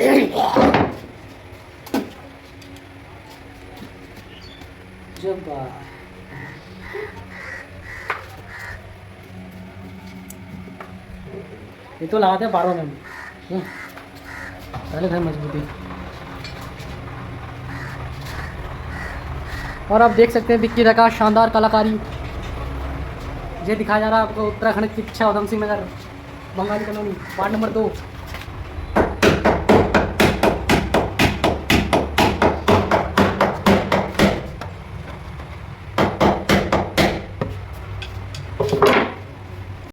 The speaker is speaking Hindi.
जब ये तो लगाते हैं 12 में पहले घर मजबूती। और आप देख सकते हैं विक्की दा का शानदार कलाकारी ये दिखाया जा रहा है आपको उत्तराखंड की इच्छा Udham Singh Nagar Bengali colony ward number 2।